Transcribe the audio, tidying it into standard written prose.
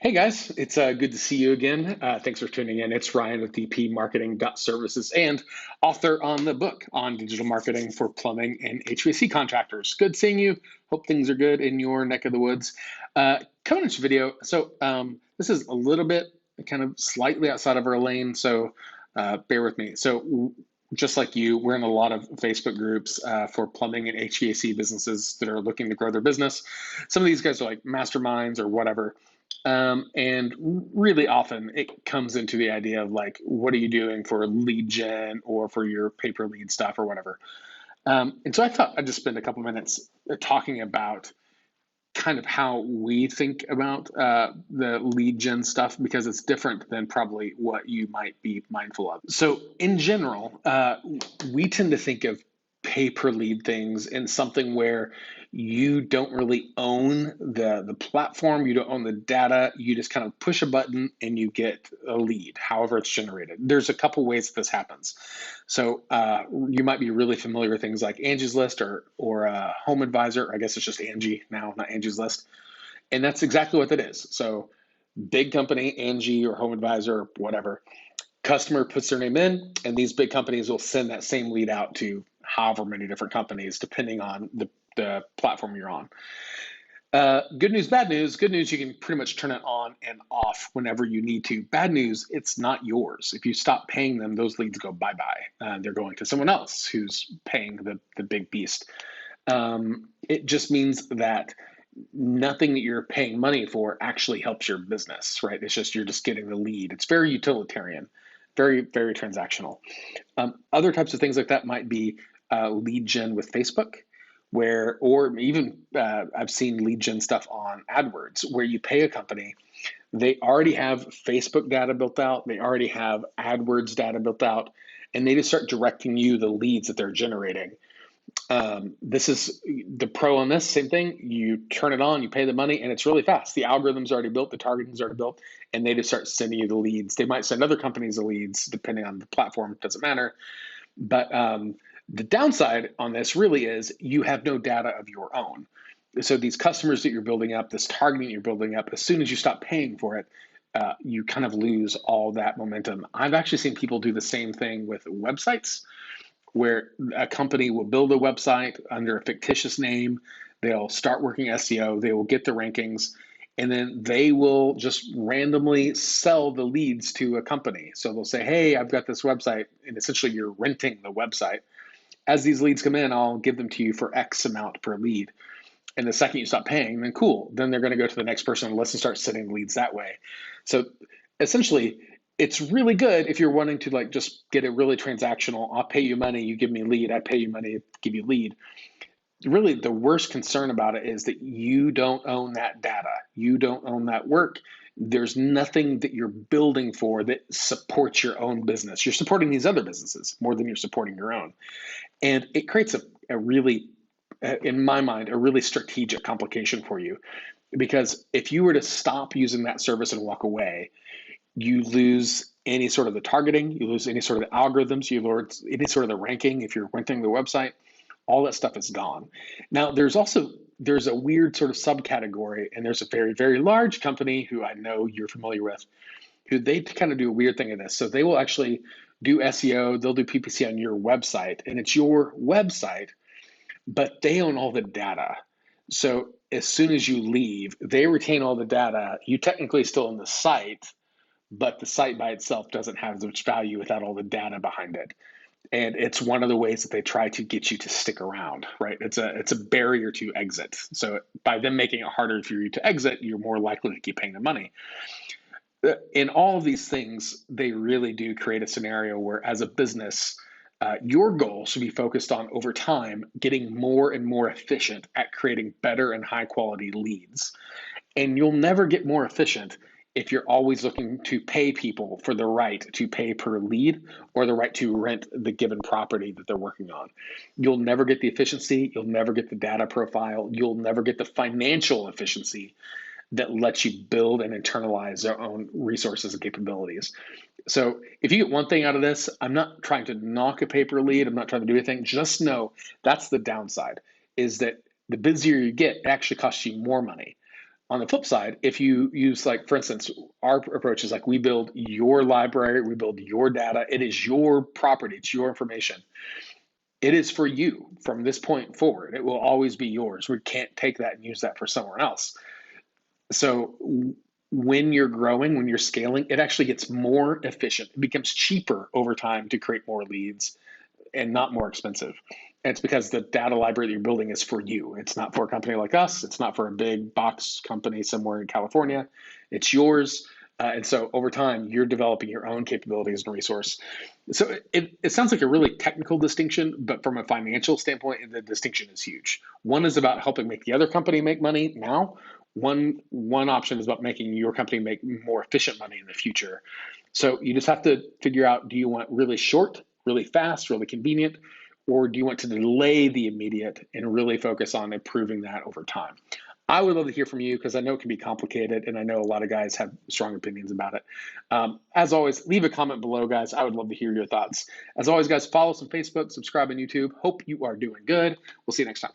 Hey guys, it's good to see you again. Thanks for tuning in. It's Ryan with DP Marketing.Services and author on the book on digital marketing for plumbing and HVAC contractors. Good seeing you. Hope things are good in your neck of the woods. Coming into video. This is a little bit kind of slightly outside of our lane, so bear with me. Just like you, we're in a lot of Facebook groups for plumbing and HVAC businesses that are looking to grow their business. Some of these guys are like masterminds or whatever. And really often it comes into the idea of like, what are you doing for lead gen or for your pay per lead stuff or whatever? And so I thought I'd just spend a couple minutes talking about kind of how we think about the lead gen stuff because it's different than probably what you might be mindful of. So in general, we tend to think of pay per lead things in something where you don't really own the platform, you don't own the data, you just kind of push a button and you get a lead, however it's generated. There's a couple ways this happens. So you might be really familiar with things like Angie's List or Home Advisor. I guess it's just Angie now, not Angie's List. And that's exactly what that is. So big company, Angie or Home Advisor or whatever, customer puts their name in, and these big companies will send that same lead out to however many different companies, depending on the platform you're on. Good news, bad news. Good news, you can pretty much turn it on and off whenever you need to. Bad news, it's not yours. If you stop paying them, those leads go bye-bye. They're going to someone else who's paying the big beast. It just means that nothing that you're paying money for actually helps your business, right? It's just you're just getting the lead. It's very utilitarian, very, very transactional. Other types of things like that might be lead gen with Facebook, or even I've seen lead gen stuff on AdWords where you pay a company, they already have Facebook data built out, they already have AdWords data built out, and they just start directing you the leads that they're generating. This is the pro on this, same thing. You turn it on, you pay the money, and it's really fast. The algorithm's already built, the targeting's already built, and they just start sending you the leads. They might send other companies the leads, depending on the platform, doesn't matter. But the downside on this really is you have no data of your own. So these customers that you're building up, this targeting you're building up, as soon as you stop paying for it, you kind of lose all that momentum. I've actually seen people do the same thing with websites, where a company will build a website under a fictitious name. They'll start working SEO, they will get the rankings, and then they will just randomly sell the leads to a company. So they'll say, hey, I've got this website, and essentially you're renting the website. As these leads come in, I'll give them to you for X amount per lead. And the second you stop paying, then cool. Then they're going to go to the next person on the list and start sending leads that way. So essentially, it's really good if you're wanting to like just get it really transactional. I'll pay you money, you give me a lead. I pay you money, give you lead. Really, the worst concern about it is that you don't own that data. You don't own that work. There's nothing that you're building for that supports your own business. You're supporting these other businesses more than you're supporting your own. And it creates a really, in my mind, a really strategic complication for you. Because if you were to stop using that service and walk away, you lose any sort of the targeting, you lose any sort of the algorithms, you lose any sort of the ranking. If you're renting the website, all that stuff is gone. Now, there's a weird sort of subcategory, and there's a very, very large company who I know you're familiar with, who they kind of do a weird thing in this. So they will actually do SEO, they'll do PPC on your website, and it's your website, but they own all the data. So as soon as you leave, they retain all the data. You technically still own the site, but the site by itself doesn't have as much value without all the data behind it. And it's one of the ways that they try to get you to stick around, right? It's a barrier to exit. So by them making it harder for you to exit, you're more likely to keep paying the money. In all of these things, they really do create a scenario where, as a business, your goal should be focused on, over time, getting more and more efficient at creating better and high quality leads. And you'll never get more efficient if you're always looking to pay people for the right to pay per lead or the right to rent the given property that they're working on. You'll never get the efficiency, you'll never get the data profile, you'll never get the financial efficiency that lets you build and internalize their own resources and capabilities. So if you get one thing out of this, I'm not trying to knock a pay per lead, I'm not trying to do anything, just know that's the downside, is that the busier you get, it actually costs you more money. On the flip side, if you use, like, for instance, our approach is like we build your library, we build your data. It is your property, it's your information. It is for you from this point forward. It will always be yours. We can't take that and use that for someone else. So when you're growing, when you're scaling, it actually gets more efficient. It becomes cheaper over time to create more leads and not more expensive. And it's because the data library that you're building is for you. It's not for a company like us. It's not for a big box company somewhere in California. It's yours. And so over time, you're developing your own capabilities and resource. So it sounds like a really technical distinction, but from a financial standpoint, the distinction is huge. One is about helping make the other company make money now. One option is about making your company make more efficient money in the future. So you just have to figure out, do you want really short, really fast, really convenient, or do you want to delay the immediate and really focus on improving that over time? I would love to hear from you because I know it can be complicated and I know a lot of guys have strong opinions about it. As always, leave a comment below, guys. I would love to hear your thoughts. As always, guys, follow us on Facebook, subscribe on YouTube. Hope you are doing good. We'll see you next time.